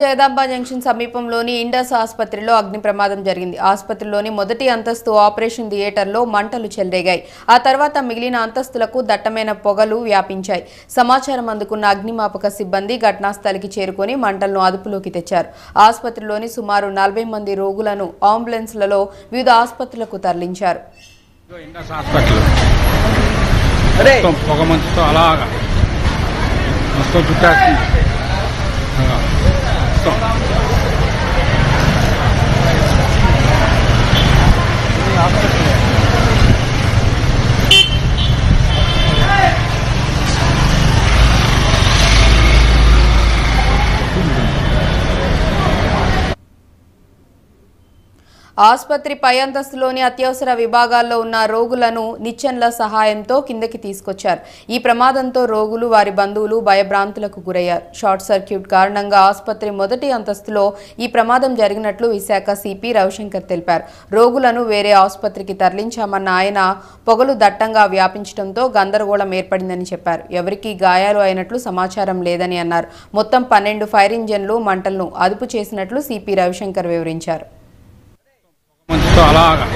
Jagadamba junction సమీపంలోని Indus ఆసుపత్రిలో అగ్ని ప్రమాదం జరిగింది. ఆసుపత్రిలోని మొదటి అంతస్తు ఆపరేషన్ థియేటర్లో మంటలు చెలరేగాయి. ఆ తర్వాత మిగిలిన అంతస్తులకు దట్టమైన పొగలు వ్యాపించాయి. సమాచారం అందుకున్న అగ్నిమాపక సిబ్బంది ఘటనాస్థలికి చేరుకొని మంటలను అదుపులోకి తెచ్చారు. ఆసుపత్రిలోని సుమారు 40 మంది రోగులను అంబులెన్స్లలో వివిధ ఆసుపత్రులకు తరలించారు. ఆసుపత్రి పై అంతస్తులోని అత్యవసర విభాగాల్లో ఉన్న రోగులను నిచ్చెనల సహాయంతో కిందకి తీసుకొచ్చారు. ఈ ప్రమాదంతో రోగులు వారి బంధువులు భయభ్రాంతులకు గురయ్యారు. షార్ట్ సర్క్యూట్ కారణంగా ఆసుపత్రి మొదటి అంతస్తులో ఈ ప్రమాదం జరిగినట్లు విశాఖ సిపి రవిశంకర్ తెలిపారు. రోగులను వేరే ఆసుపత్రికి తరలించామన్న ఆయన పొగలు దట్టంగా వ్యాపించడంతో గందరగోళం ఏర్పడిందని చెప్పారు. ఎవరికీ గాయాలు అయినట్లు సమాచారం లేదని అన్నారు. మొత్తం 12 ఫైర్ ఇంజన్లు మంటలను అదుపు చేసినట్లు సిపి రవిశంకర్ వివరించారు. అలాగా